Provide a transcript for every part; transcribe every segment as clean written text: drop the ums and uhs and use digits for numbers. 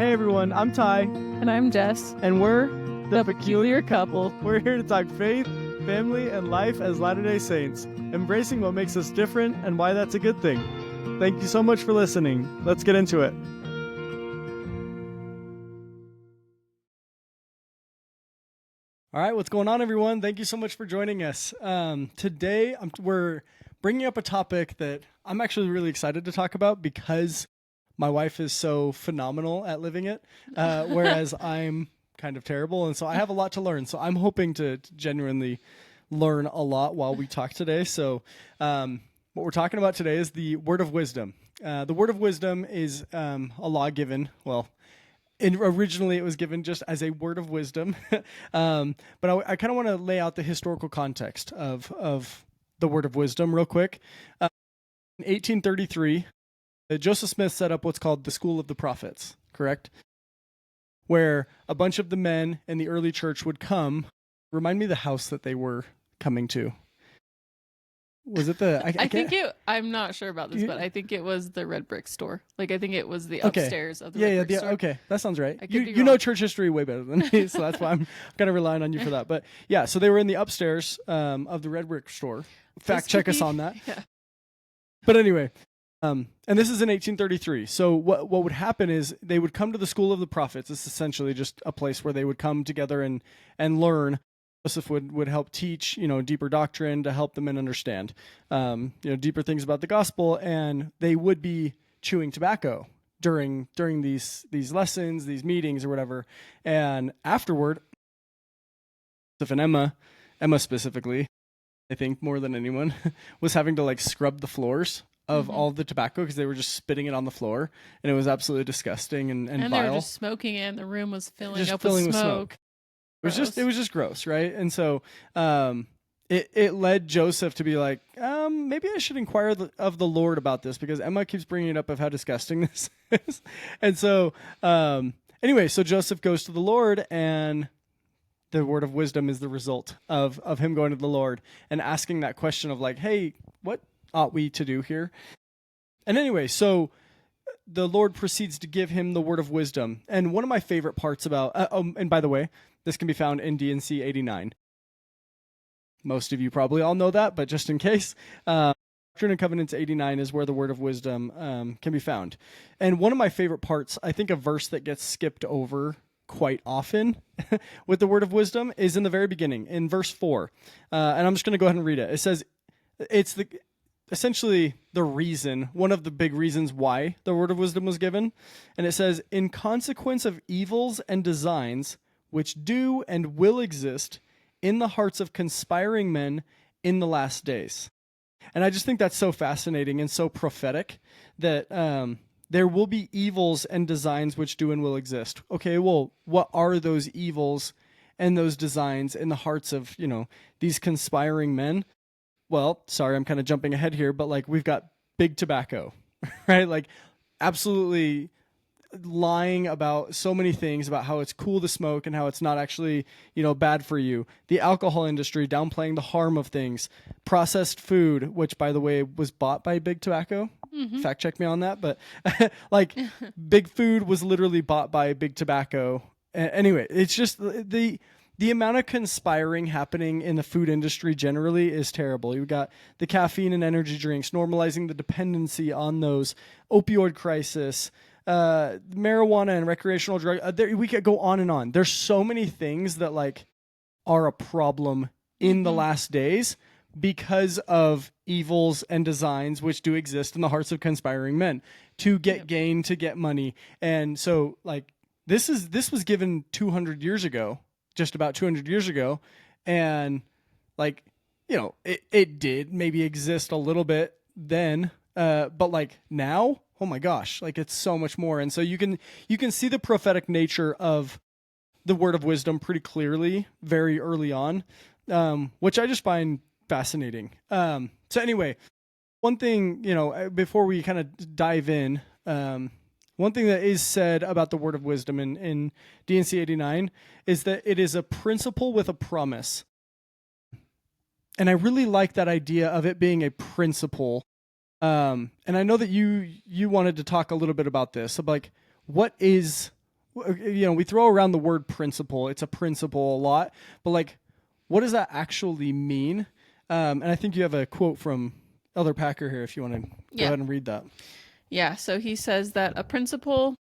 Hey everyone, I'm Ty, And I'm Jess, and we're the peculiar couple. We're here to talk faith, family, and life as Latter-day Saints, embracing what makes us different and why that's a good thing. Thank you so much for listening. Let's get into it. All right, what's going on, everyone? Thank you so much for joining us. Today, we're bringing up a topic that I'm actually really excited to talk about because my wife is so phenomenal at living it, whereas I'm kind of terrible, and so I have a lot to learn. So I'm hoping to genuinely learn a lot while we talk today. So what we're talking about today is the word of wisdom. The word of wisdom is a law given, originally it was given just as a word of wisdom, but I kind of want to lay out the historical context of the word of wisdom real quick. In 1833, Joseph Smith set up what's called the School of the Prophets, correct? Where a bunch of the men in the early church would come. Remind me the house that they were coming to. Was it the... I'm not sure about this, but I think it was the red brick store. I think it was the upstairs of the red brick store. Okay, that sounds right. You know church history way better than me, so that's why I'm kind of relying on you for that. But yeah, so they were in the upstairs of the red brick store. Fact check us on that. Yeah. But anyway, and this is in 1833. So what would happen is they would come to the School of the Prophets. It's essentially just a place where they would come together and learn. Joseph would help teach, deeper doctrine to help the men understand, deeper things about the gospel, and they would be chewing tobacco during these lessons, these meetings or whatever. And afterward, Joseph and Emma specifically, I think more than anyone, was having to scrub the floors of all the tobacco because they were just spitting it on the floor, and it was absolutely disgusting and vile. They were just smoking it, and the room was filling with smoke. It was just gross, right? And so it led Joseph to be like, maybe I should inquire of the Lord about this because Emma keeps bringing it up of how disgusting this is. And so anyway, so Joseph goes to the Lord, and the word of wisdom is the result of him going to the Lord and asking that question of hey, what ought we to do here? And anyway, so the Lord proceeds to give him the word of wisdom. And one of my favorite parts about, and by the way, this can be found in D&C 89. Most of you probably all know that, but just in case, Doctrine and Covenants 89 is where the word of wisdom can be found. And one of my favorite parts, I think a verse that gets skipped over quite often with the word of wisdom is in the very beginning, in verse 4. And I'm just going to go ahead and read it. It says, it's essentially the reason, one of the big reasons why the word of wisdom was given. And it says, in consequence of evils and designs which do and will exist in the hearts of conspiring men in the last days. And I just think that's so fascinating and so prophetic that there will be evils and designs which do and will exist. Okay, well, what are those evils and those designs in the hearts of, these conspiring men? Well, sorry, I'm kind of jumping ahead here, but we've got big tobacco, right? Absolutely lying about so many things about how it's cool to smoke and how it's not actually, bad for you. The alcohol industry downplaying the harm of things. Processed food, which by the way was bought by Big Tobacco. Mm-hmm. Fact check me on that, but Big Food was literally bought by Big Tobacco. Anyway, it's just the amount of conspiring happening in the food industry generally is terrible. You've got the caffeine and energy drinks, normalizing the dependency on those, opioid crisis, marijuana and recreational drug. We could go on and on. There's so many things that are a problem in the last days because of evils and designs which do exist in the hearts of conspiring men to get gain, to get money. And so this was given 200 years ago, just about 200 years ago. And it did maybe exist a little bit then, but now, oh my gosh, it's so much more. And so you can see the prophetic nature of the word of wisdom pretty clearly very early on, which I just find fascinating. So anyway, one thing, before we kind of dive in, one thing that is said about the word of wisdom in D&C 89 is that it is a principle with a promise. And I really like that idea of it being a principle. And I know that you wanted to talk a little bit about this, of what is we throw around the word principle. It's a principle a lot, but like, what does that actually mean? And I think you have a quote from Elder Packer here if you want to go ahead and read that. Yeah, so he says that a principle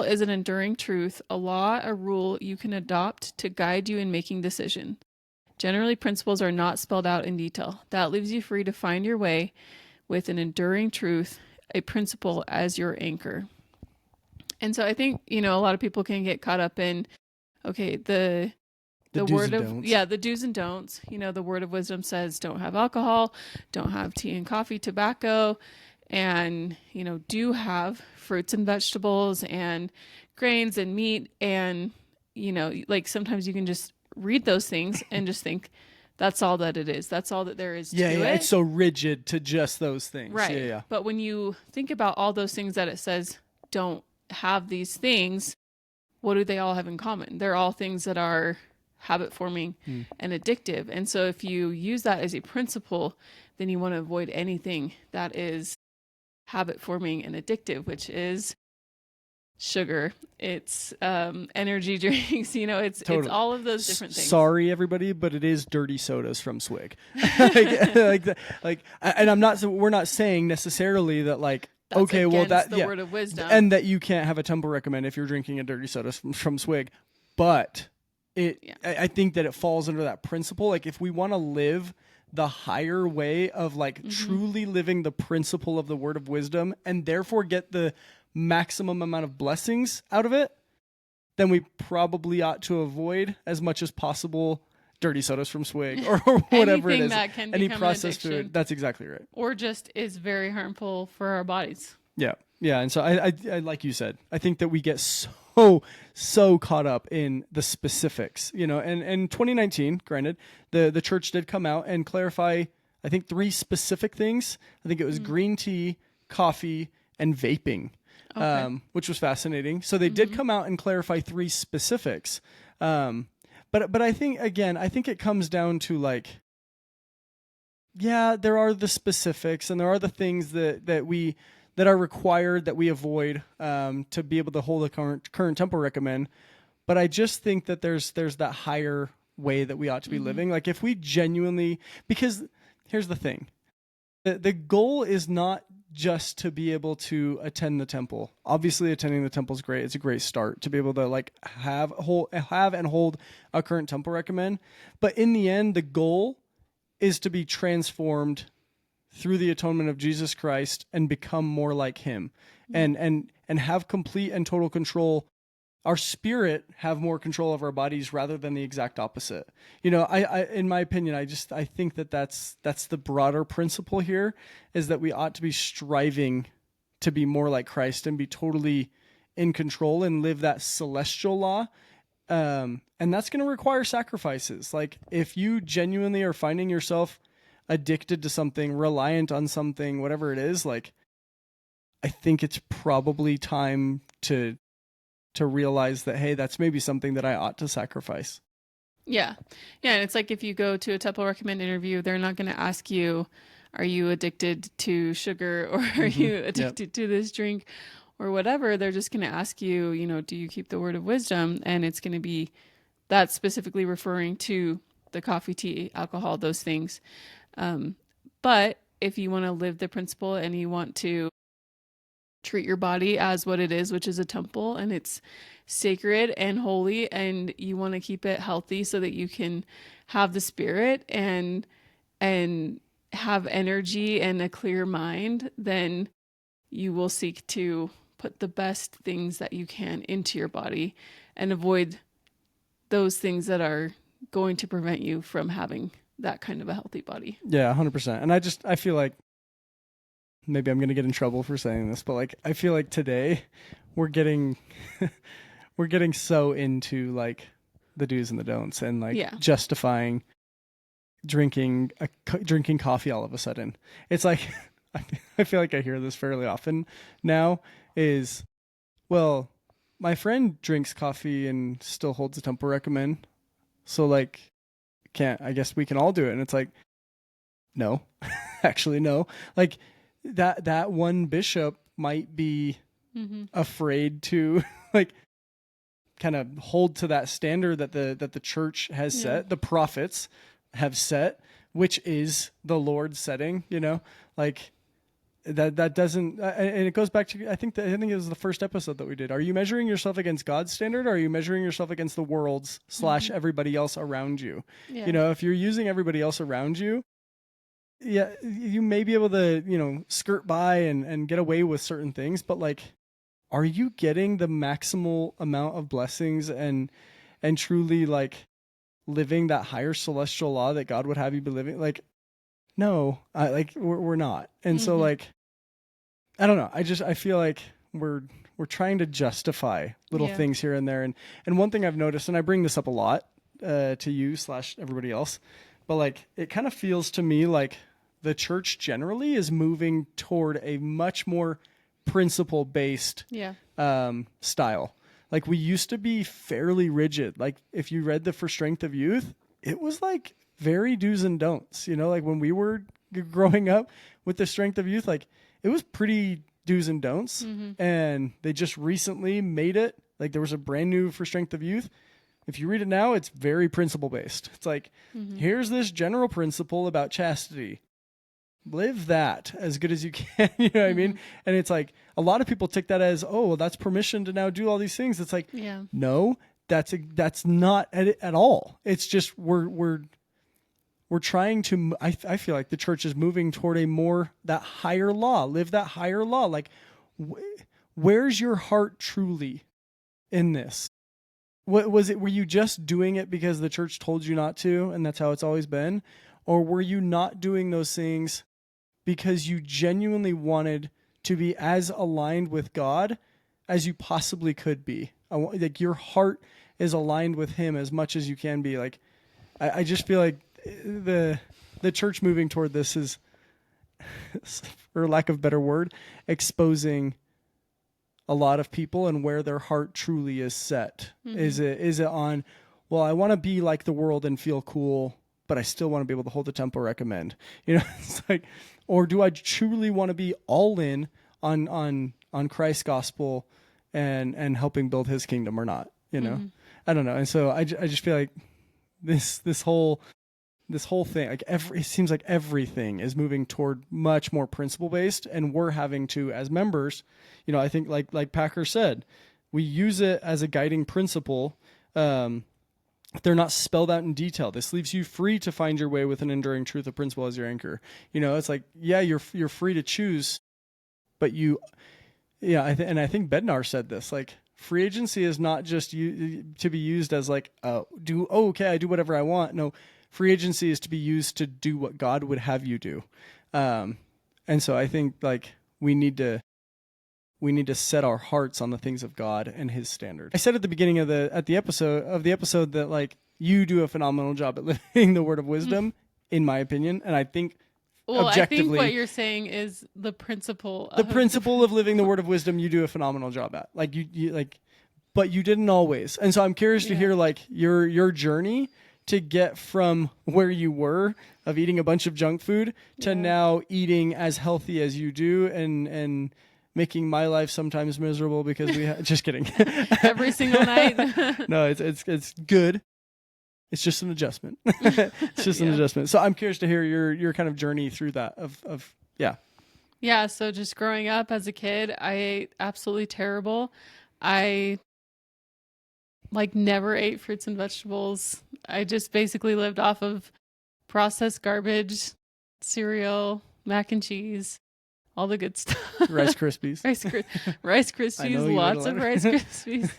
is an enduring truth, a law, a rule you can adopt to guide you in making decisions. Generally, principles are not spelled out in detail. That leaves you free to find your way with an enduring truth, a principle as your anchor. And so I think, a lot of people can get caught up in, okay, the word of, the do's and don'ts. The word of wisdom says don't have alcohol, don't have tea and coffee, tobacco, and, do have fruits and vegetables and grains and meat. And, like sometimes you can just read those things and just think that's all that it is. That's all that there is to it. Yeah, it's so rigid to just those things. Right. Yeah. But when you think about all those things that it says don't have these things, what do they all have in common? They're all things that are habit forming and addictive. And so if you use that as a principle, then you want to avoid anything that is habit forming and addictive, which is sugar, it's energy drinks, it's all of those different things. Sorry everybody, but it is dirty sodas from Swig. We're not saying necessarily that that's okay, well that the word of wisdom, and that you can't have a temple recommend if you're drinking a dirty soda from Swig, but I think that it falls under that principle. Like if we want to live the higher way of truly living the principle of the word of wisdom and therefore get the maximum amount of blessings out of it, then we probably ought to avoid as much as possible dirty sodas from Swig or whatever it is. That can any processed food. That's exactly right. Or just is very harmful for our bodies. Yeah. Yeah. And so I like you said, I think that we get so caught up in the specifics, and in 2019, granted, the church did come out and clarify, I think 3 specific things. I think it was green tea, coffee, and vaping. Okay. Which was fascinating. So they did come out and clarify 3 specifics. But I think, again, it comes down to there are the specifics and there are the things that are required that we avoid to be able to hold a current temple recommend. But I just think that there's that higher way that we ought to be living. Like if we genuinely, because here's the thing, the goal is not just to be able to attend the temple. Obviously, attending the temple is great. It's a great start to be able to have and hold a current temple recommend. But in the end, the goal is to be transformed through the atonement of Jesus Christ and become more like him, and have complete and total control. Our spirit have more control of our bodies rather than the exact opposite. I in my opinion, I think that's the broader principle here, is that we ought to be striving to be more like Christ and be totally in control and live that celestial law. And that's going to require sacrifices. Like if you genuinely are finding yourself addicted to something, reliant on something, whatever it is, I think it's probably time to realize that, hey, that's maybe something that I ought to sacrifice. Yeah. Yeah. And it's like if you go to a temple recommend interview, they're not going to ask you, are you addicted to sugar or are you addicted to this drink or whatever? They're just going to ask you, do you keep the word of wisdom? And it's going to be that specifically referring to the coffee, tea, alcohol, those things. But if you want to live the principle and you want to treat your body as what it is, which is a temple, and it's sacred and holy, and you want to keep it healthy so that you can have the spirit and have energy and a clear mind, then you will seek to put the best things that you can into your body and avoid those things that are going to prevent you from having that kind of a healthy body. Yeah, 100%. And I feel like maybe I'm going to get in trouble for saying this, but I feel like today we're getting so into the do's and the don'ts and justifying drinking coffee all of a sudden. It's I feel like I hear this fairly often now is, well, my friend drinks coffee and still holds a temple recommend. So I guess we can all do it. And it's no, actually no. That one bishop might be afraid to like kind of hold to that standard that the church has set, the prophets have set, which is the Lord's setting, like that doesn't, and it goes back to, I think it was the first episode that we did. Are you measuring yourself against God's standard, or are you measuring yourself against the world's / everybody else around you? If you're using everybody else around you, you may be able to, skirt by and get away with certain things, but like, are you getting the maximal amount of blessings and truly like living that higher celestial law that God would have you be living? Like, no, we're not. And so like, I don't know. I feel like we're trying to justify little things here and there. And one thing I've noticed, and I bring this up a lot to you / everybody else, but like, it kind of feels to me like the church generally is moving toward a much more principle based style. Like, we used to be fairly rigid. Like, if you read the For Strength of Youth, it was like very do's and don'ts, like when we were growing up with the Strength of Youth, like it was pretty do's and don'ts. And they just recently made it like there was a brand new For Strength of Youth. If you read it now, it's very principle based. It's like, here's this general principle about chastity. Live that as good as you can. You know what I mean? And it's like, a lot of people take that as, oh, well, that's permission to now do all these things. It's like, no, that's not at all. It's just, we're trying to, I feel like the church is moving toward that higher law, live that higher law. Like, where's your heart truly in this? What was it? Were you just doing it because the church told you not to, and that's how it's always been? Or were you not doing those things because you genuinely wanted to be as aligned with God as you possibly could be? Like, your heart is aligned with Him as much as you can be. Like, I just feel like the church moving toward this is, for lack of a better word, exposing a lot of people and where their heart truly is set. Is it on, well, I want to be like the world and feel cool, but I still want to be able to hold the temple recommend. It's like, or do I truly want to be all in on Christ's gospel and helping build His kingdom or not? I don't know. And so I just feel like this whole thing, like it seems like everything is moving toward much more principle based, and we're having to, as members, I think like Packer said, we use it as a guiding principle. They're not spelled out in detail. This leaves you free to find your way with an enduring truth of principle as your anchor. It's like, you're free to choose, but I think Bednar said this, like, free agency is not just to be used as like, I do whatever I want. No, free agency is to be used to do what God would have you do. And so I think like we need to set our hearts on the things of God and His standard. I said at the beginning of the episode that like you do a phenomenal job at living the word of wisdom, in my opinion. And I think, objectively, I think what you're saying is the principle of living the word of wisdom, you do a phenomenal job at. Like you like, but you didn't always. And so I'm curious to hear like your journey to get from where you were of eating a bunch of junk food to now eating as healthy as you do and making my life sometimes miserable because just kidding. Every single night. No, it's good. It's just an adjustment. It's just an adjustment. So I'm curious to hear your kind of journey through that of. Yeah. So just growing up as a kid, I ate absolutely terrible. I never ate fruits and vegetables. I just basically lived off of processed garbage, cereal, mac and cheese, all the good stuff. Rice Krispies. Rice Krispies, lots of Rice Krispies.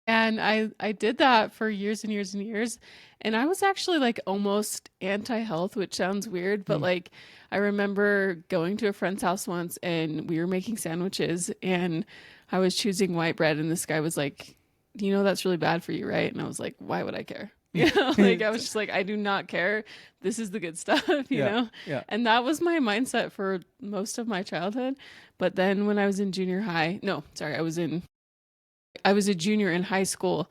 And I did that for years and years and years. And I was actually like almost anti-health, which sounds weird, but like I remember going to a friend's house once and we were making sandwiches and I was choosing white bread and this guy was like, that's really bad for you, right? And I was like, why would I care? Like I was just like, I do not care. This is the good stuff, you know? Yeah. And that was my mindset for most of my childhood. But then when I was in I was a junior in high school.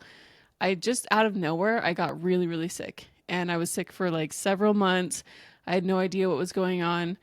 I just out of nowhere, I got really, really sick. And I was sick for like several months. I had no idea what was going on.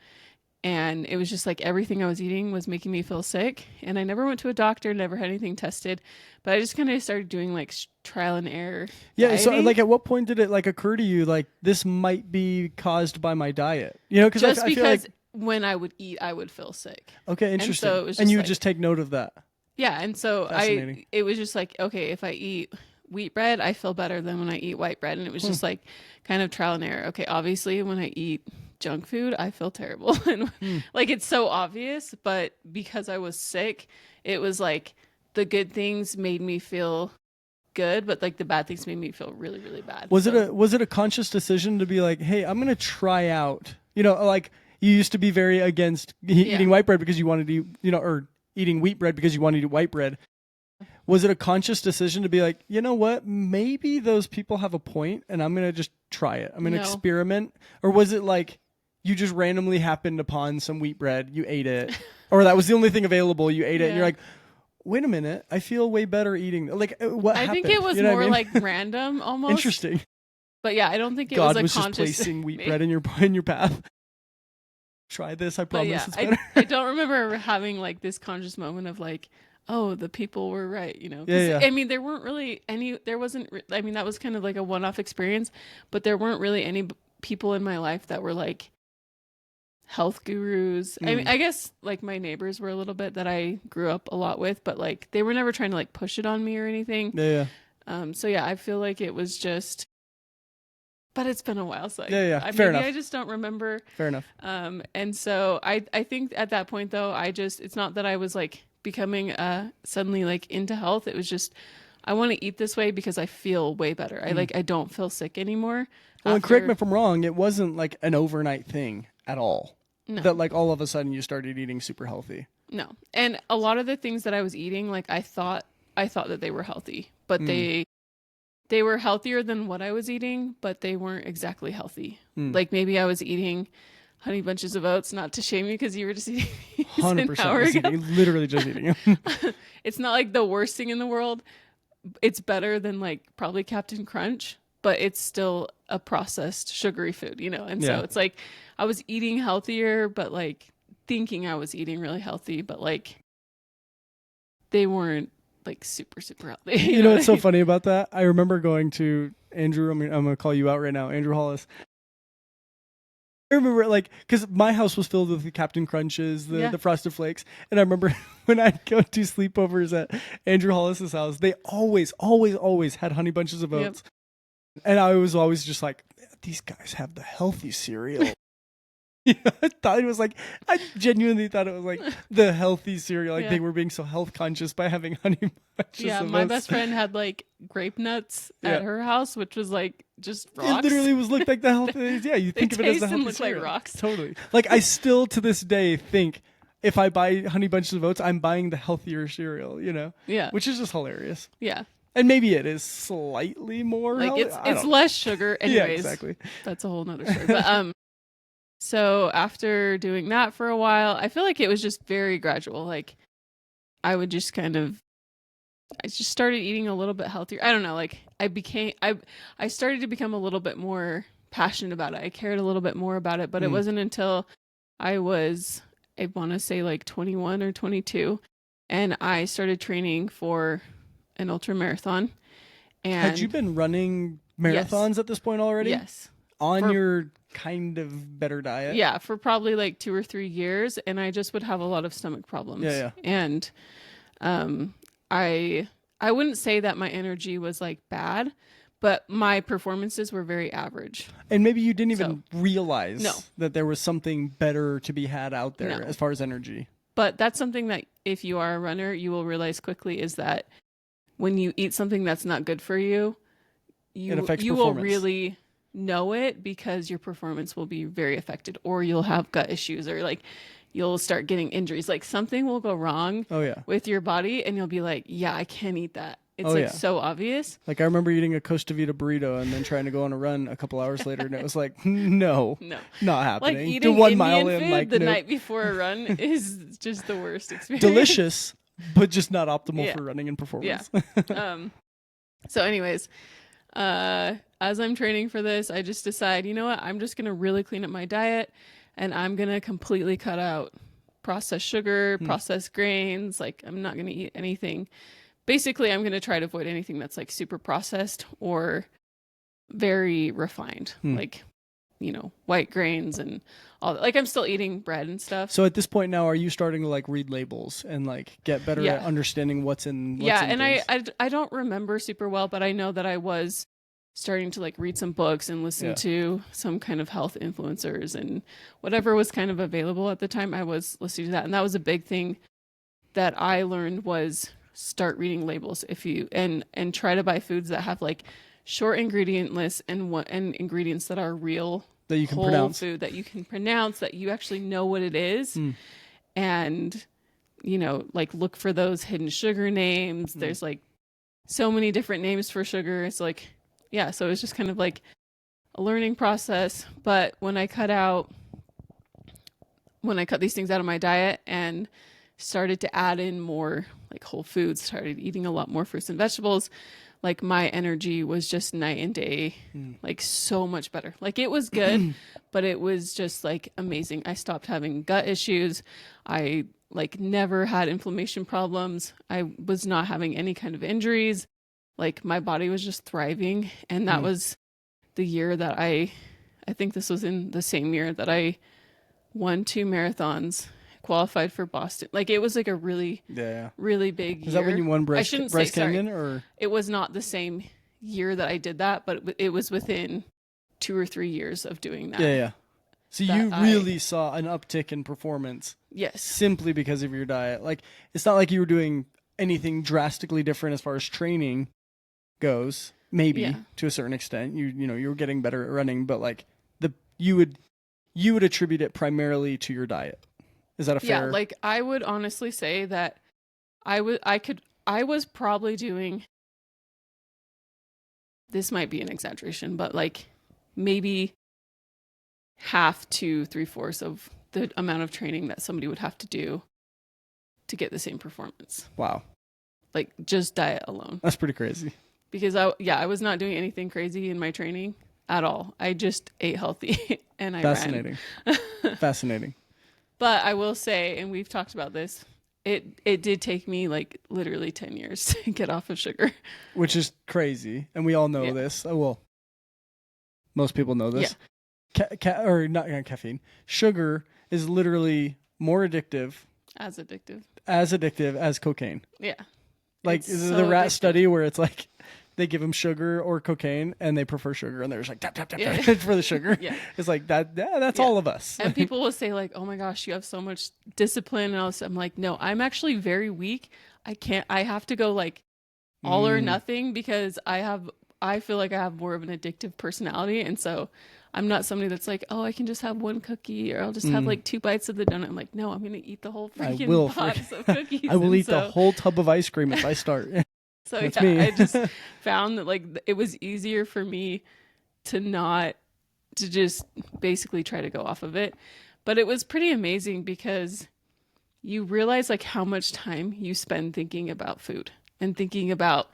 And it was just like everything I was eating was making me feel sick. And I never went to a doctor, never had anything tested. But I just kind of started doing like trial and error. Yeah. So dieting. like, at what point did it like occur to you like this might be caused by my diet? You know, because Just I feel because like when I would eat, I would feel sick. okay, interesting. so it was And just you like- would just take note of that. Yeah. And so Fascinating. it was just like, okay, if I eat wheat bread, I feel better than when I eat white bread. And it was just like kind of trial and error. Okay, obviously when I eat junk food, I feel terrible. And like it's so obvious, but because I was sick, it was like the good things made me feel good, but like the bad things made me feel really, really bad. Was it a conscious decision to be like, hey, I'm gonna try out? You know, like you used to be very against eating white bread because you wanted to, or eating wheat bread because you wanted to eat white bread. Was it a conscious decision to be like, you know what, maybe those people have a point, and I'm gonna just try it. I'm gonna experiment, or was it like you just randomly happened upon some wheat bread, you ate it, or that was the only thing available, you ate it, and you're like, wait a minute, I feel way better eating. Like, what happened? I think it was more like random almost. Interesting. But yeah, I don't think it God was was a just conscious placing wheat bread in your path. Try this, I promise it's better. I don't remember having like this conscious moment of like, oh, the people were right, you know? Yeah. I mean, there weren't really any, there wasn't, I mean, that was kind of like a one-off experience, but there weren't really any people in my life that were like health gurus. I mean, I guess like my neighbors were a little bit that I grew up a lot with, but like they were never trying to like push it on me or anything. Yeah. So yeah, I feel like it was just, but it's been a while, so Fair enough. I just don't remember. Fair enough. And so I think at that point though, it's not that I was like becoming suddenly like into health. It was just I want to eat this way because I feel way better. I don't feel sick anymore. Well, and correct me if I'm wrong, it wasn't like an overnight thing at all. No. That like all of a sudden you started eating super healthy. No. And a lot of the things that I was eating, like I thought that they were healthy, but they were healthier than what I was eating, but they weren't exactly healthy. Like maybe I was eating honey bunches of oats, not to shame you because you were just eating 100%. Literally just eating them. It's not like the worst thing in the world. It's better than like probably Captain Crunch, but it's still a processed sugary food, you know? And so it's like I was eating healthier, but like thinking I was eating really healthy, but like they weren't like super, super healthy. You know what's so funny about that? I remember going to Andrew, I'm going to call you out right now, Andrew Hollis. I remember like, because my house was filled with the Captain Crunches, the Frosted Flakes. And I remember when I'd go to sleepovers at Andrew Hollis's house, they always had honey bunches of oats. And I was always just like, these guys have the healthy cereal. I thought it was like, I genuinely thought it was like the healthy cereal. Like they were being so health conscious by having honey bunches of my oats. best friend had like grape nuts at her house, which was like just rocks. It literally looked like the healthy. Yeah, you think of it as the healthy look cereal. like rocks. Totally. Like I still to this day think if I buy honey bunches of oats, I'm buying the healthier cereal. You know? Yeah. Which is just hilarious. Yeah. And maybe it is slightly more like healthy. it's less sugar. Anyways, yeah, exactly. That's a whole nother story. But so after doing that for a while, I feel like it was just very gradual. Like I would just I just started eating a little bit healthier. I don't know. Like I started to become a little bit more passionate about it. I cared a little bit more about it, but it wasn't until I want to say like 21 or 22, and I started training for an ultra marathon. And had you been running marathons at this point already? Yes. On your kind of better diet? Yeah, for probably like 2 or 3 years, and I just would have a lot of stomach problems. Yeah. And I wouldn't say that my energy was like bad, but my performances were very average. And maybe you didn't even realize that there was something better to be had out there as far as energy. But that's something that if you are a runner, you will realize quickly is that when you eat something that's not good for you, you will really know it because your performance will be very affected, or you'll have gut issues, or like you'll start getting injuries. Like something will go wrong with your body and you'll be like, yeah, I can't eat that. It's so obvious. Like I remember eating a Costa Vida burrito and then trying to go on a run a couple hours later, and it was like, no, not happening. Like eating 1 Indian mile food in, like the night before a run is just the worst experience. Delicious, but just not optimal for running and performance. Yeah. So anyways, as I'm training for this, I just decide, you know what, I'm just going to really clean up my diet. and I'm going to completely cut out processed sugar, processed grains. Like, I'm not going to eat anything. Basically, I'm going to try to avoid anything that's like super processed or very refined, like, white grains and all that. Like, I'm still eating bread and stuff. So at this point now, are you starting to like read labels and like get better at understanding what's in and things? I don't remember super well, but I know that I was starting to like read some books and listen to some kind of health influencers, and whatever was kind of available at the time, I was listening to that. And that was a big thing that I learned, was start reading labels if you and try to buy foods that have like short ingredient lists and ingredients that are real, that you can whole pronounce. food that you can pronounce, that you actually know what it is. And like, look for those hidden sugar names. There's like so many different names for sugar. It's like, so it's just kind of like a learning process. But when I cut these things out of my diet and started to add in more like whole foods, started eating a lot more fruits and vegetables, like, my energy was just night and day, like, so much better. Like, it was good, but it was just like amazing. I stopped having gut issues. I like never had inflammation problems. I was not having any kind of injuries. Like, my body was just thriving. And that was the year that I think this was in the same year that I won 2 marathons, qualified for Boston. Like, it was like a really, really big year. Is that when you won Bryce Canyon? Or it was not the same year that I did that, but it was within 2 or 3 years of doing that. Yeah. So you really saw an uptick in performance. Yes. Simply because of your diet. Like, it's not like you were doing anything drastically different as far as training goes. Maybe to a certain extent. You were getting better at running, but like you would attribute it primarily to your diet. Is that a fair? Yeah, like, I would honestly say that I was probably doing, this might be an exaggeration, but like maybe half to 3/4 of the amount of training that somebody would have to do to get the same performance. Wow. Like, just diet alone. That's pretty crazy. Because I was not doing anything crazy in my training at all. I just ate healthy and I ran. Fascinating. But I will say, and we've talked about this, it did take me like literally 10 years to get off of sugar. Which is crazy. And we all know this. Oh, well, most people know this. Or not caffeine. Sugar is literally more addictive. As addictive as cocaine. Yeah. Like, is so the rat study where it's like they give them sugar or cocaine and they prefer sugar and they're just like tap for the sugar. It's like that. That's all of us. And people will say like, "Oh my gosh, you have so much discipline." And all this. I'm like, no, I'm actually very weak. I have to go like all or nothing, because I feel like I have more of an addictive personality, and so I'm not somebody that's like, oh, I can just have one cookie, or I'll just have like 2 bites of the donut. I'm like, no, I'm going to eat the whole freaking box of cookies. I will eat the whole tub of ice cream if I start. So I just found that like it was easier for me to just basically try to go off of it. But it was pretty amazing, because you realize like how much time you spend thinking about food and thinking about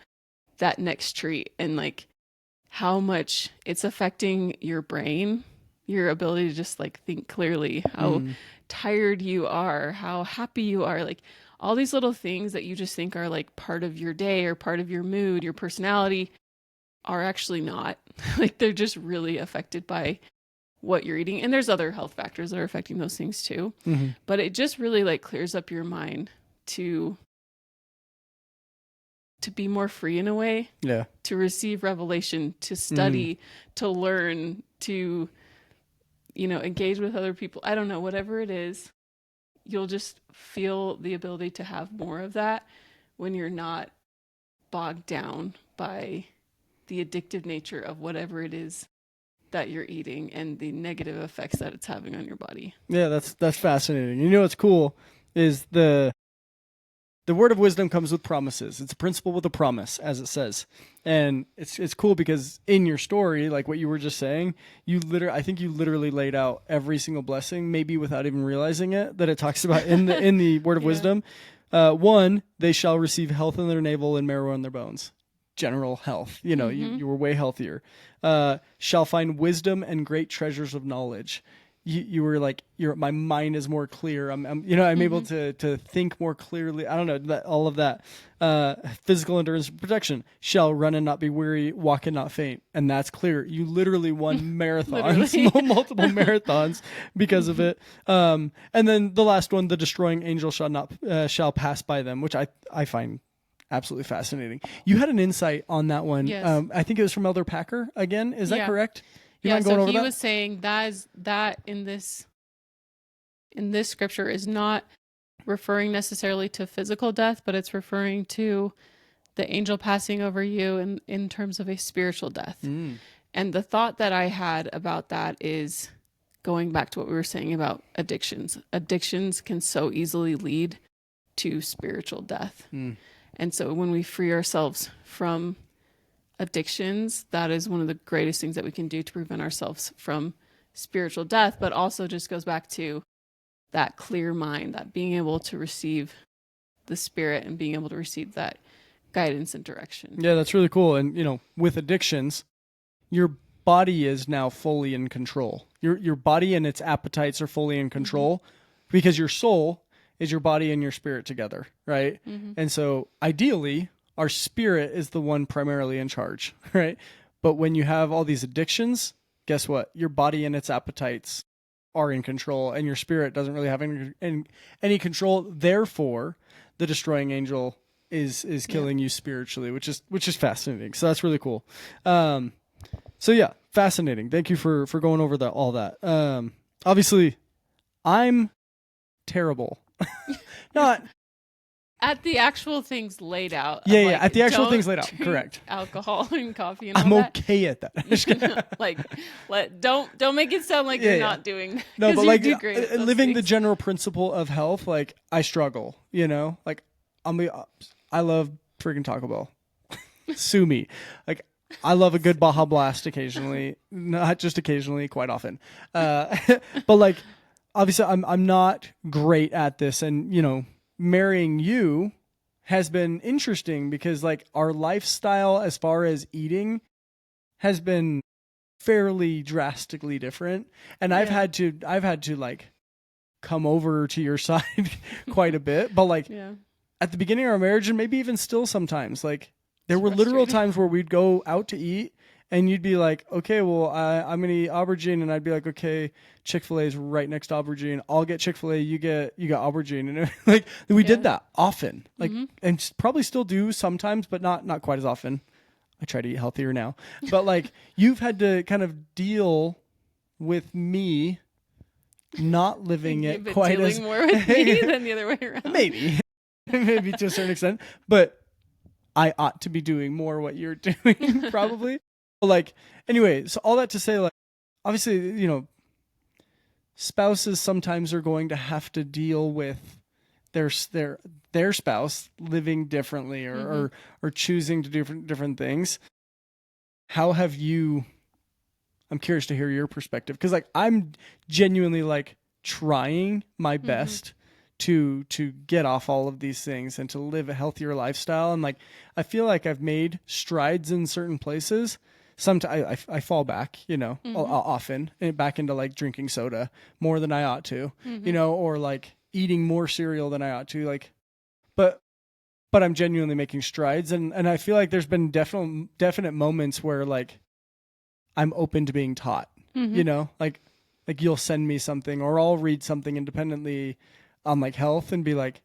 that next treat, and like how much it's affecting your brain, your ability to just like think clearly, how tired you are, how happy you are, like all these little things that you just think are like part of your day or part of your mood, your personality, are actually not. Like, they're just really affected by what you're eating. And there's other health factors that are affecting those things too. But it just really like clears up your mind to be more free in a way, to receive revelation, to study, to learn, to, engage with other people. I don't know, whatever it is, you'll just feel the ability to have more of that when you're not bogged down by the addictive nature of whatever it is that you're eating and the negative effects that it's having on your body. Yeah, that's fascinating. You know what's cool is the word of wisdom comes with promises. It's a principle with a promise, as it says. And it's cool because in your story, like what you were just saying, I think you literally laid out every single blessing, maybe without even realizing it, that it talks about in the word of wisdom. 1, they shall receive health in their navel and marrow in their bones. General health. You were way healthier. Shall find wisdom and great treasures of knowledge. you were like, my mind is more clear. I'm able to think more clearly. I don't know, that all of that. Physical endurance and protection, shall run and not be weary, walk and not faint. And that's clear. You literally won marathons, multiple marathons because of it. And then the last one, the destroying angel shall pass by them, which I find absolutely fascinating. You had an insight on that one. Yes. I think it was from Elder Packer again. Is that correct? You mind so going over he that? was saying that in this scripture is not referring necessarily to physical death, but it's referring to the angel passing over you in terms of a spiritual death. And the thought that I had about that is going back to what we were saying about addictions. Addictions can so easily lead to spiritual death. And so when we free ourselves from addictions, that is one of the greatest things that we can do to prevent ourselves from spiritual death, but also just goes back to that clear mind, that being able to receive the Spirit and being able to receive that guidance and direction. Yeah, that's really cool. And, with addictions, your body is now fully in control. Your body and its appetites are fully in control because your soul is your body and your spirit together, right? And so ideally, our spirit is the one primarily in charge, right? But when you have all these addictions, guess what? Your body and its appetites are in control, and your spirit doesn't really have any control. Therefore, the destroying angel is killing you spiritually, which is fascinating. So that's really cool. So yeah, fascinating. Thank you for going over all that. Obviously, I'm terrible. Not at the actual things laid out. Yeah, at the actual things laid out. Correct. Alcohol and coffee and all I'm that. okay at that. Don't make it sound like you're not doing. No, but like living the general principle of health, like I struggle. Like I love freaking Taco Bell. Sue me. Like I love a good Baja Blast occasionally, not just occasionally, quite often. But like obviously, I'm not great at this, and marrying you has been interesting because like our lifestyle as far as eating has been fairly drastically different, and I've had to like come over to your side quite a bit, but like at the beginning of our marriage, and maybe even still sometimes, like there were literal times where we'd go out to eat and you'd be like, okay, well, I'm going to eat aubergine. And I'd be like, okay, Chick-fil-A is right next to aubergine. I'll get Chick-fil-A. You got aubergine. And like, we did that often, like, and probably still do sometimes, but not quite as often. I try to eat healthier now, but like you've had to kind of deal with me not living it quite as more with me than the other way around. Maybe to a certain extent, but I ought to be doing more what you're doing probably. Like, anyway, so all that to say, like, obviously, spouses sometimes are going to have to deal with their spouse living differently or choosing to do different things. How have you? I'm curious to hear your perspective because, like, I'm genuinely like trying my best to get off all of these things and to live a healthier lifestyle, and like I feel like I've made strides in certain places. Sometimes I fall back, often back into like drinking soda more than I ought to, or like eating more cereal than I ought to, like, but I'm genuinely making strides. And I feel like there's been definite moments where like I'm open to being taught, like you'll send me something or I'll read something independently on like health and be like,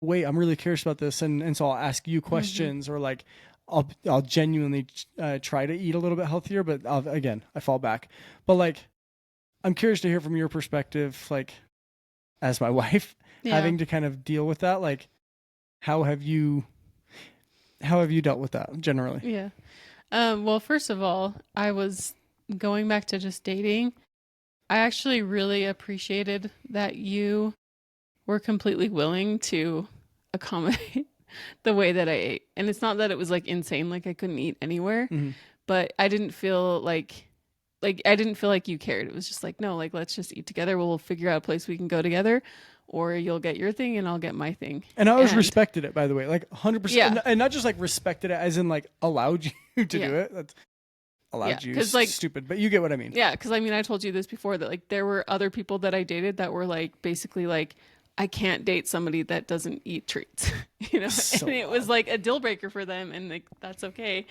wait, I'm really curious about this. And so I'll ask you questions or like, I'll genuinely try to eat a little bit healthier, but I fall back. But like, I'm curious to hear from your perspective, like as my wife, having to kind of deal with that. Like, how have you dealt with that generally? Yeah. Well, first of all, I was going back to just dating. I actually really appreciated that you were completely willing to accommodate the way that I ate. And it's not that it was like insane, like I couldn't eat anywhere, but I didn't feel like you cared. It was just like, no, like let's just eat together. We'll figure out a place we can go together, or you'll get your thing and I'll get my thing. And I always respected it, by the way, like 100%. And not just like respected it as in like allowed you to do it. allowed you. 'cause, like, Stupid, but you get what I mean. Yeah, because I mean, I told you this before that like there were other people that I dated that were like basically like, I can't date somebody that doesn't eat treats, So and it was odd. like a deal breaker for them, and like that's okay.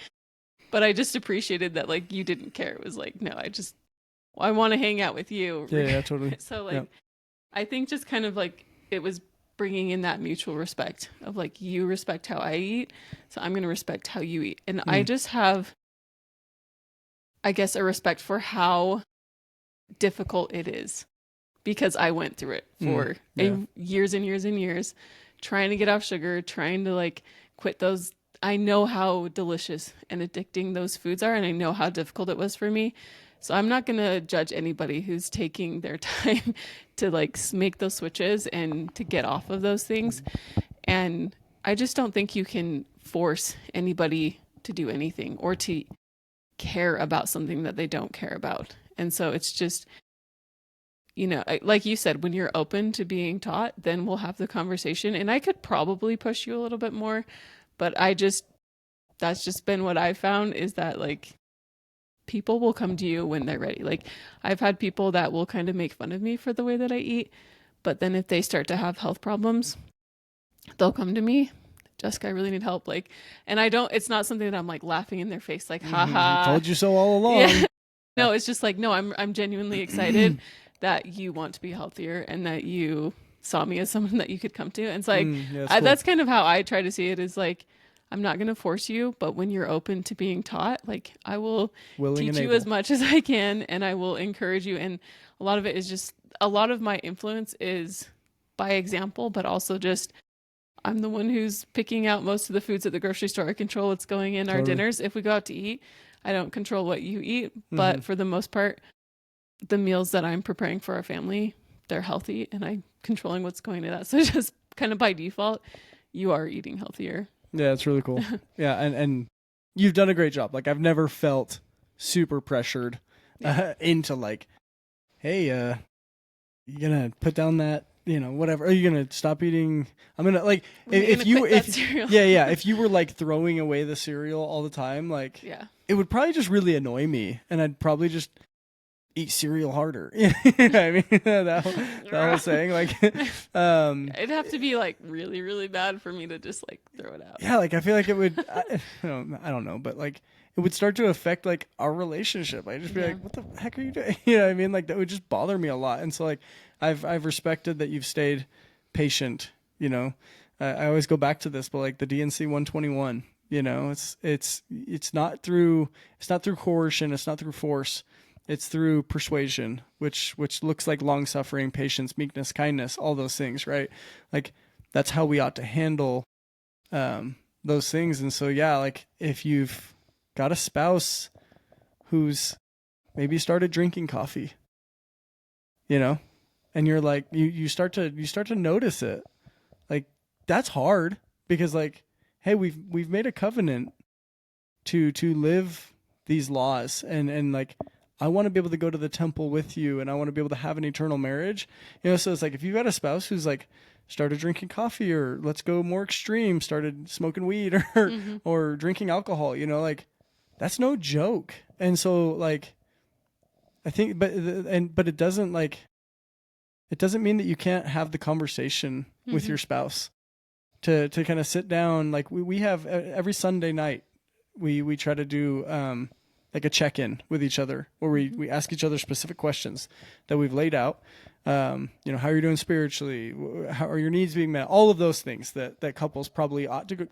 But I just appreciated that like you didn't care. It was like, no, I want to hang out with you. Yeah, totally. So like, Yeah. I think just kind of like it was bringing in that mutual respect of like you respect how I eat, so I'm gonna respect how you eat, and I just have, I guess, a respect for how difficult it is because I went through it for years and years and years, trying to get off sugar, trying to like quit those. I know how delicious and addicting those foods are, and I know how difficult it was for me. So I'm not going to judge anybody who's taking their time to like make those switches and to get off of those things. And I just don't think you can force anybody to do anything or to care about something that they don't care about. And so it's just, like you said, when you're open to being taught, then we'll have the conversation. And I could probably push you a little bit more, but that's just been what I've found is that like people will come to you when they're ready. Like I've had people that will kind of make fun of me for the way that I eat, but then if they start to have health problems, they'll come to me. Jessica, I really need help. Like, and it's not something that I'm like laughing in their face, like, haha. Told you so all along. Yeah. No, it's just like, no, I'm genuinely excited that you want to be healthier and that you saw me as someone that you could come to. And it's like, cool. that's kind of how I try to see it is like, I'm not going to force you, but when you're open to being taught, like I will teach you as much as I can and I will encourage you. And a lot of it is just, a lot of my influence is by example, but also just I'm the one who's picking out most of the foods at the grocery store. I control what's going in our dinners. If we go out to eat, I don't control what you eat, but for the most part, the meals that I'm preparing for our family, they're healthy and I'm controlling what's going to that. So just kind of by default, you are eating healthier. Yeah, it's really cool. Yeah, and you've done a great job. Like I've never felt super pressured into like, hey, you gonna put down that, whatever. Are you gonna stop eating? I'm gonna like if you were like throwing away the cereal all the time, like it would probably just really annoy me, and I'd probably just eat cereal harder. I mean that whole saying, like it'd have to be like really, really bad for me to just like throw it out. Yeah, like I feel like it would. I don't know, but like it would start to affect like our relationship. I'd just be like, "What the heck are you doing?" You know what I mean? Like that would just bother me a lot. And so like I've respected that you've stayed patient. I always go back to this, but like the DNC 121. It's not through coercion. It's not through force. It's through persuasion, which looks like long suffering, patience, meekness, kindness, all those things, right? Like that's how we ought to handle those things. And so yeah, like if you've got a spouse who's maybe started drinking coffee, and you're like you start to notice it, like that's hard because like, hey, we've made a covenant to live these laws and like I want to be able to go to the temple with you and I want to be able to have an eternal marriage. So it's like if you've got a spouse who's like started drinking coffee or let's go more extreme, started smoking weed or or drinking alcohol, like that's no joke. And so like I think but it doesn't mean that you can't have the conversation with your spouse to kind of sit down. Like we have every Sunday night we try to do like a check-in with each other where we ask each other specific questions that we've laid out. How are you doing spiritually? How are your needs being met? All of those things that couples probably ought to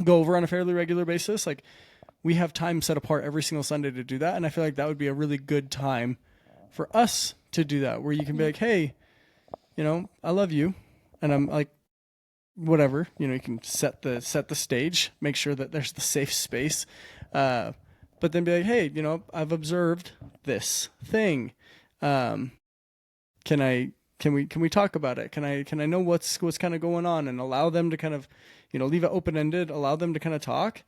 go over on a fairly regular basis. Like we have time set apart every single Sunday to do that. And I feel like that would be a really good time for us to do that, where you can be like, hey, I love you. And I'm like, whatever, you can set the stage, make sure that there's the safe space. But then be like, hey, I've observed this thing. Can we talk about it? Can I know what's kind of going on, and allow them to kind of, leave it open ended, allow them to kind of talk,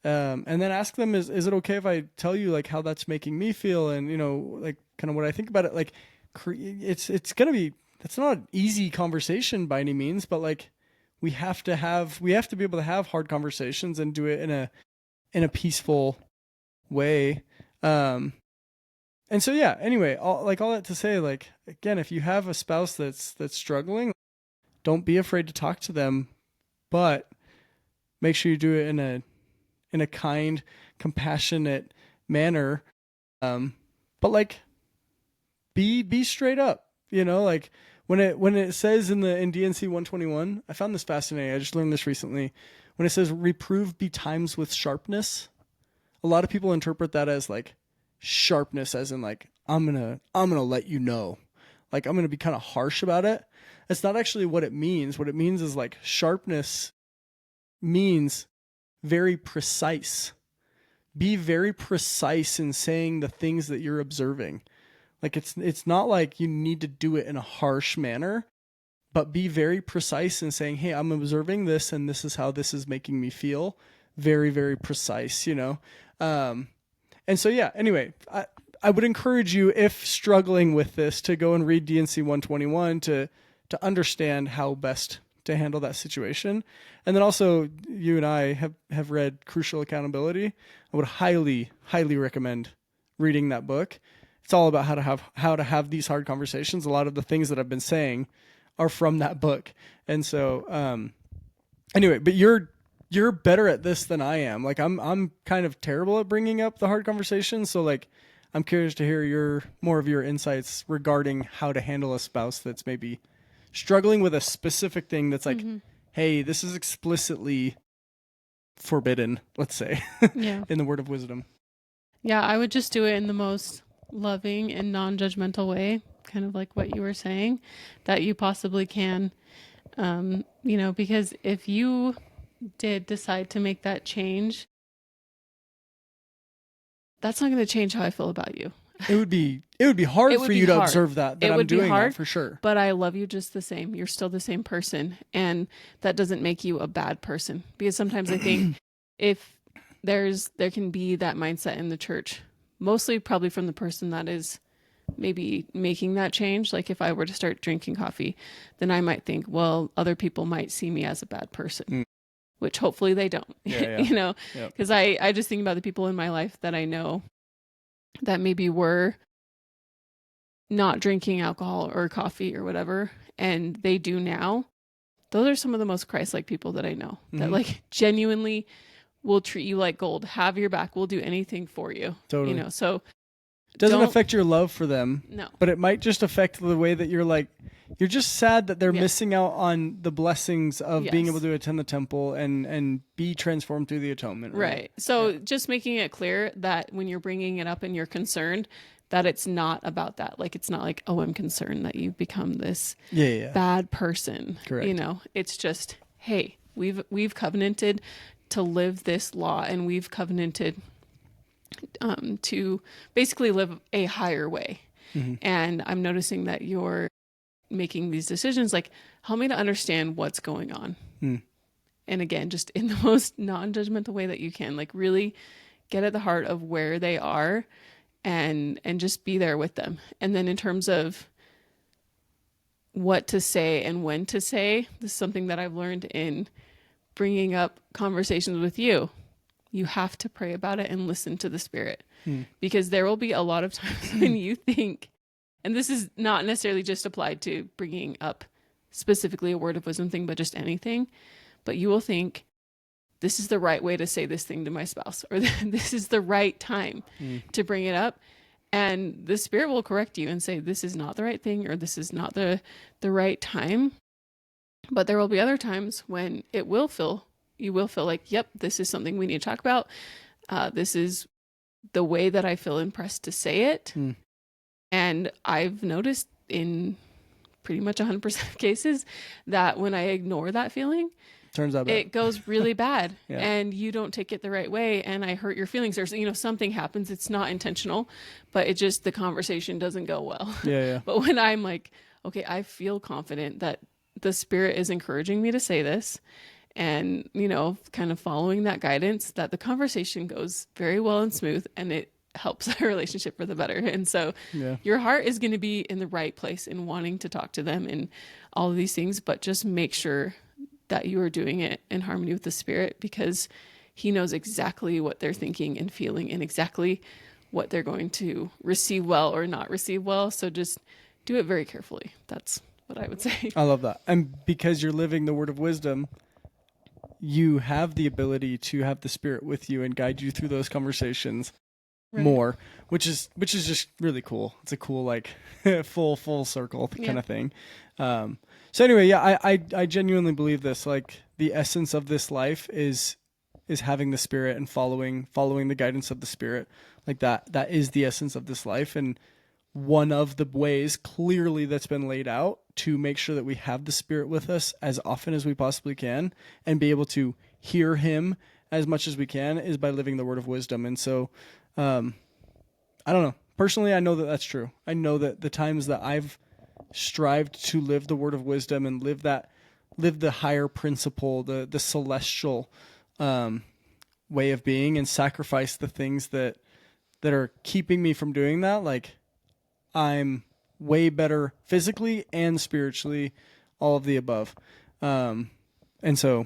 and then ask them, is it okay if I tell you like how that's making me feel, and like kind of what I think about it. Like it's not an easy conversation by any means, but like we have to be able to have hard conversations and do it in a peaceful way. And so, yeah, anyway, all that to say, like, again, if you have a spouse that's struggling, don't be afraid to talk to them, but make sure you do it in a kind, compassionate manner. But like, be straight up, like when it says in DNC 121, I found this fascinating. I just learned this recently. When it says reprove betimes with sharpness, a lot of people interpret that as like sharpness, as in like, I'm gonna let you know, like I'm gonna be kind of harsh about it. That's not actually what it means. What it means is like sharpness means very precise. Be very precise in saying the things that you're observing. Like it's not like you need to do it in a harsh manner, but be very precise in saying, "Hey, I'm observing this and this is how this is making me feel." Very, very precise, And so, yeah, anyway, I would encourage you, if struggling with this, to go and read DNC 121 to understand how best to handle that situation. And then also, you and I have read Crucial Accountability. I would highly, highly recommend reading that book. It's all about how to have these hard conversations. A lot of the things that I've been saying are from that book. And so, anyway, but you're better at this than I am. Like I'm kind of terrible at bringing up the hard conversations. So like, I'm curious to hear more of your insights regarding how to handle a spouse that's maybe struggling with a specific thing that's like, hey, this is explicitly forbidden, let's say, Yeah. in the word of wisdom. Yeah, I would just do it in the most loving and non-judgmental way, kind of like what you were saying, that you possibly can. Because if you did decide to make that change, that's not going to change how I feel about you. It would be hard for you to observe that I'm doing that for sure. But I love you just the same. You're still the same person, and that doesn't make you a bad person. Because sometimes I think if there can be that mindset in the church, mostly probably from the person that is maybe making that change. Like if I were to start drinking coffee, then I might think, well, other people might see me as a bad person. Which hopefully they don't, because I just think about the people in my life that I know that maybe were not drinking alcohol or coffee or whatever, and they do now. Those are some of the most Christ-like people that I know, that like genuinely will treat you like gold, have your back, will do anything for you. Totally. So it doesn't affect your love for them. No. But it might just affect the way that you're just sad that they're missing out on the blessings of being able to attend the temple and be transformed through the atonement. Right. So just making it clear that when you're bringing it up and you're concerned, that it's not about that. Like, it's not like, oh, I'm concerned that you become this bad person. Correct. It's just, hey, we've covenanted to live this law, and we've covenanted to basically live a higher way. And I'm noticing that you're making these decisions. Like, help me to understand what's going on. And again, just in the most non-judgmental way that you can, like really get at the heart of where they are and just be there with them. And then in terms of what to say and when to say, this is something that I've learned in bringing up conversations with you. You have to pray about it and listen to the Spirit, because there will be a lot of times when you think, and this is not necessarily just applied to bringing up specifically a word of wisdom thing, but just anything, but you will think, this is the right way to say this thing to my spouse, or this is the right time to bring it up. And the Spirit will correct you and say, this is not the right thing, or this is not the right time. But there will be other times when you will feel like, yep, this is something we need to talk about. This is the way that I feel impressed to say it. And I've noticed in pretty much 100% of cases that when I ignore that feeling, turns out bad. It goes really bad and you don't take it the right way, and I hurt your feelings. There's, something happens. It's not intentional, but it just, the conversation doesn't go well. But when I'm like, okay, I feel confident that the Spirit is encouraging me to say this, and, kind of following that guidance, that the conversation goes very well and smooth, and it helps our relationship for the better. And so your heart is going to be in the right place in wanting to talk to them and all of these things, but just make sure that you are doing it in harmony with the Spirit, because He knows exactly what they're thinking and feeling and exactly what they're going to receive well or not receive well. So just do it very carefully. That's what I would say. I love that. And because you're living the word of wisdom, you have the ability to have the Spirit with you and guide you through those conversations more, which is just really cool. It's a cool, like full circle kind of thing. So anyway, yeah, I genuinely believe this. Like the essence of this life is having the Spirit and following the guidance of the Spirit. Like that is the essence of this life. And one of the ways clearly that's been laid out to make sure that we have the Spirit with us as often as we possibly can and be able to hear him as much as we can is by living the word of wisdom. And so, I don't know. Personally, I know that that's true. I know that the times that I've strived to live the word of wisdom and live the higher principle, the celestial, way of being, and sacrifice the things that are keeping me from doing that. Like, I'm way better physically and spiritually, all of the above. And so,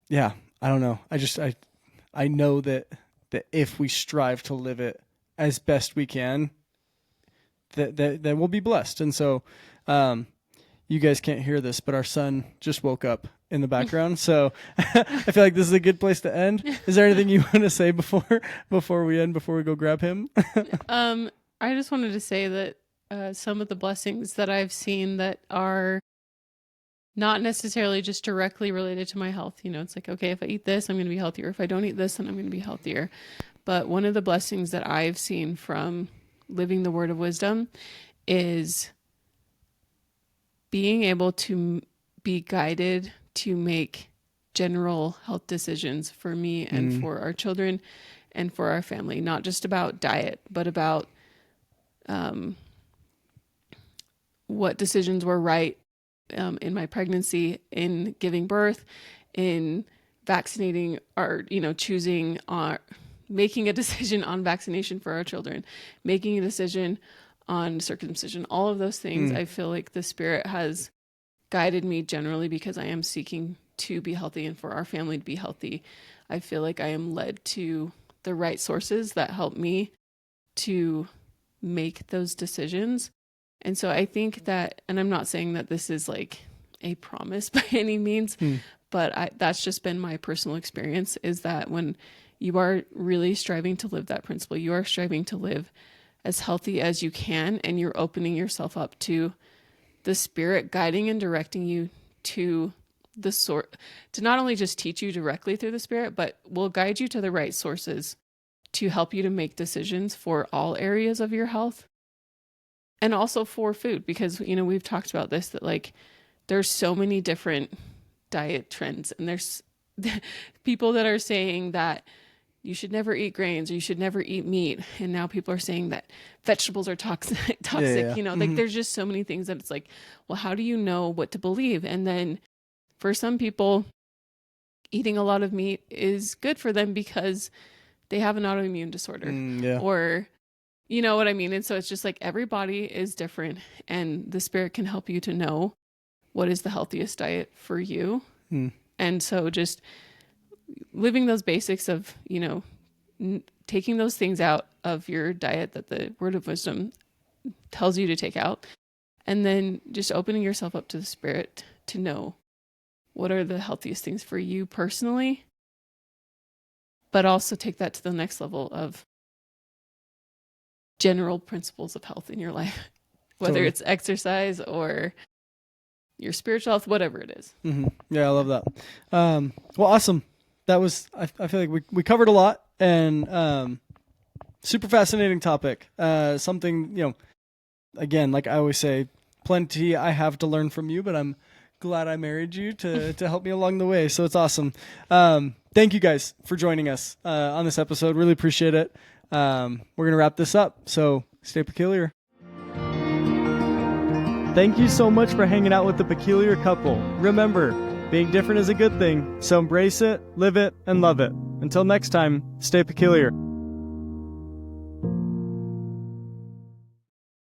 yeah, I don't know. I know that if we strive to live it as best we can, that we'll be blessed. And so, you guys can't hear this, but our son just woke up in the background. So I feel like this is a good place to end. Is there anything you want to say before we end, before we go grab him? I just wanted to say that some of the blessings that I've seen that are not necessarily just directly related to my health. You know, it's like, okay, if I eat this, I'm going to be healthier. If I don't eat this, then I'm going to be healthier. But one of the blessings that I've seen from living the word of wisdom is being able to be guided to make general health decisions for me and for our children and for our family, not just about diet, but about what decisions were right in my pregnancy, in giving birth, in vaccinating choosing making a decision on vaccination for our children, making a decision on circumcision, all of those things. I feel like the Spirit has guided me generally because I am seeking to be healthy and for our family to be healthy. I feel like I am led to the right sources that help me to make those decisions. And so I think that, and I'm not saying that this is like a promise by any means, but that's just been my personal experience, is that when you are really striving to live that principle, you are striving to live as healthy as you can, and you're opening yourself up to the Spirit guiding and directing you to to not only just teach you directly through the Spirit, but will guide you to the right sources to help you to make decisions for all areas of your health. And also for food, because, we've talked about this, that like there's so many different diet trends, and there's people that are saying that you should never eat grains or you should never eat meat. And now people are saying that vegetables are toxic, like there's just so many things that it's like, well, how do you know what to believe? And then for some people, eating a lot of meat is good for them because they have an autoimmune disorder or, you know what I mean? And so it's just like every body is different, and the Spirit can help you to know what is the healthiest diet for you. And so just living those basics of, taking those things out of your diet that the word of wisdom tells you to take out, and then just opening yourself up to the Spirit to know what are the healthiest things for you personally, but also take that to the next level of general principles of health in your life, whether it's exercise or your spiritual health, whatever it is. Yeah, I love that. Well, awesome. That was, I feel like we covered a lot, and super fascinating topic. Something, again, like I always say, plenty I have to learn from you, but I'm glad I married you to help me along the way. So it's awesome. Thank you guys for joining us on this episode. Really appreciate it. We're going to wrap this up. So stay peculiar. Thank you so much for hanging out with the Peculiar Couple. Remember, being different is a good thing, so embrace it, live it, and love it. Until next time, stay peculiar.